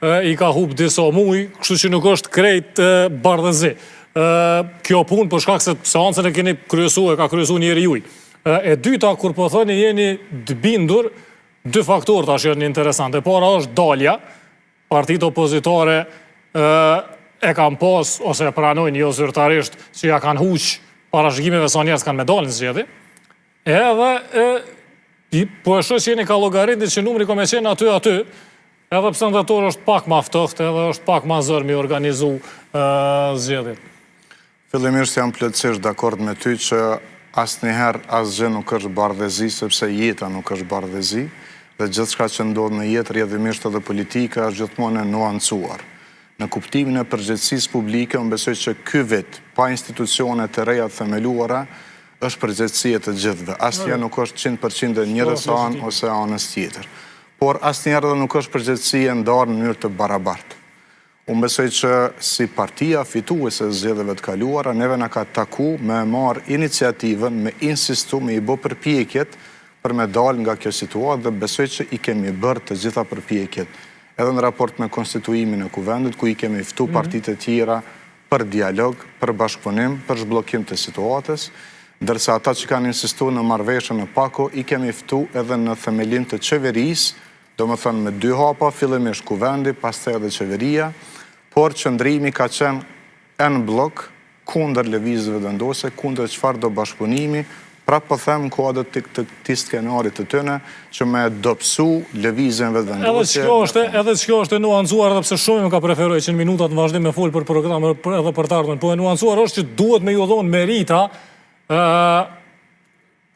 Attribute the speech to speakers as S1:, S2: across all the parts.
S1: i ka hup disa muj, kështu që nuk është krejt bardhëzi. Kjo punë për shkak se seancën e keni ka kryesu njeri juj. E dyta, kur po thoni jeni të bindur, dy faktorë tash janë interesante. Para është dalja, partitë opozitare e kanë pas, ose pranojnë jo zyrtarisht, që ja kanë huq parashikimeve sa njerëz kanë me dalë në zgjedhje. Edhe po e shoh që jeni ka llogaritë që numri ka me qenë aty, edhe pse ndërtor është pak ma ftohtë, edhe është pak ma zër mi organizu zgjedhjet.
S2: Fillimisht jam plotësisht dakord me ty që asnjëherë asgjë nuk është bardhëzi, sepse jeta nuk është bardhëzi, dhe gjithçka që ndodh në jetë, rrjedhimisht edhe politika, është gjithmonë e nuancuar. Në kuptimin e përgjegjësisë publike, unë besoj që ky vit, pa institucione të reja të themeluara, është përgjegjësi e të gjithëve. Asnjëherë nuk është 100% e njërës anë ose anës tjetër. Por asnjëherë edhe nuk është përgjegjësi e ndarë në mënyrë të barabartë. Unë besoj që si partia fituese e zgjedhjeve të kaluara, neve na ka taku me marrë iniciativën, me insistu, me i bë përpjekjet për me dalë nga kjo situatë dhe besoj që i kemi bërë të gjitha përpjekjet. Edhe në raport me konstituimin e kuvendit, ku i kemi ftu partitë e tjera për dialog, për bashkëpunim, për zhbllokim të situatës, ndërsa ata që kanë insistuar në marrëveshjen e pako, i kemi ftu edhe në themelin të qeverisë, domethënë me dy hapa, fillimisht kuvendi, pastaj edhe qeveria, por qëndrimi ka qenë në blok kundër lëvizjeve vendose, kundër çfarë do bashkëpunimi, pra po them në kuadër të këtij skenarit të tyre që me dobësu lëvizjen vendose.
S1: Edhe kjo është e nuancuar, edhe pse shumë më ka preferuar që në minutat në vazhdim me fol për program edhe për të ardhmen, po e nuancuar është që duhet me ju dhënë merita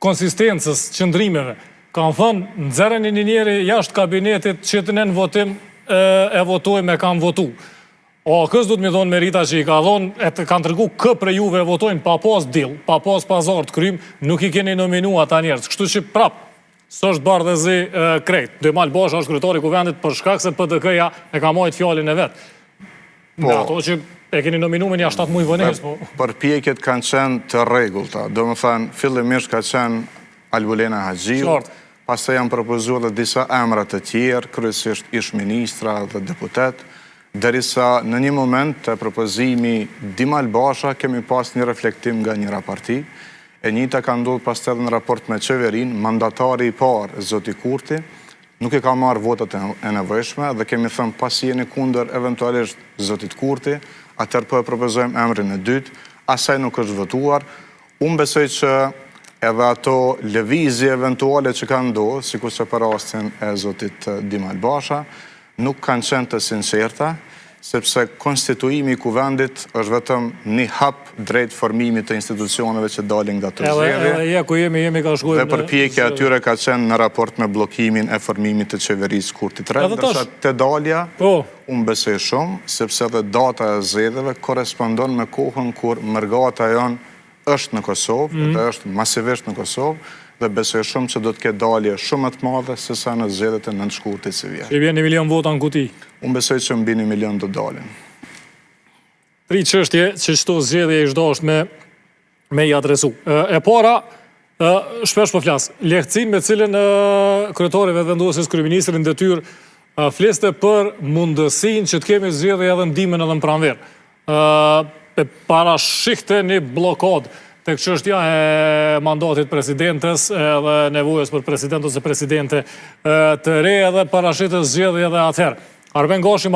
S1: konsistencës qëndrimeve. Kanë thënë nxerrën një njeri jashtë kabinetit që të në votim e votojmë e kanë votu. Kësë du të mi thonë merita që i ka thonë, e kanë tërgu kë për juve e votojnë pa pas dil, pa pas pazar të krym, nuk i keni nominu ata njerës. Kështu që prap, së është bardhëzi krejt. Demal Basha është kryetari kuvendit për shkak se PDK-ja e ka majt fjallin e vetë. Në ato që e keni nominu me një 7 muj vënes.
S2: Përpjekjet kanë qenë të rregullta. Do më thënë, fillimisht ka qenë Albulena Haxhiu, pastaj janë propozuar dhe disa emra të tjerë, kryesisht ish ministra dhe deputet, derisa në një moment të propozimi Demal Basha kemi pas një reflektim nga njëra parti, e njëjta ka ndodhur pastaj edhe në raport me qeverin, mandatari i parë, zoti Kurti, nuk e ka marrë votat e nevojshme dhe kemi thënë pasi jeni kundër eventualisht zotit Kurti, atëherë po e propozojmë emrin e dytë, asaj nuk është votuar. Unë besoj që edhe ato lëvizje eventuale që kanë ndodhur, sikur që për rastin e zotit Demal Basha, nuk kanë qenë të sinqerta, sepse konstituimi i kuvendit është vetëm një hap drejt formimit të institucioneve që dalin nga të zgjedhje. Dhe përpjekja atyre ka qenë në raport me bllokimin e formimit të qeverisë Kurti 3, ndërsa te dalja unë besoj shumë, sepse edhe data e zgjedhjeve korrespondon me kohën kur mërgata jonë është në Kosovë, dhe është masivisht në Kosovë, dhe besoj shumë që do të ketë dalje shumë të madhe se sa në zgjedhjet e nëntëshkurtit së vjetë.
S1: Që i vjen 1 milion vota në kuti?
S2: Unë besoj që mbi 1 milion do dalin.
S1: 3 çështje që çdo zgjedhje i dashur me i adresu. E para, shpesh po flas, lehtësinë me cilën kryetari vendosjes kryeministri në detyrë fliste për mundësinë që të kemi zgjedhje edhe në dimën edhe në pranverë. Parashikte një blokadë tek çështja e mandatit presidentes edhe nevojës për president ose presidente të re edhe parashitës zgjedhje edhe atëherë. Arben Gashi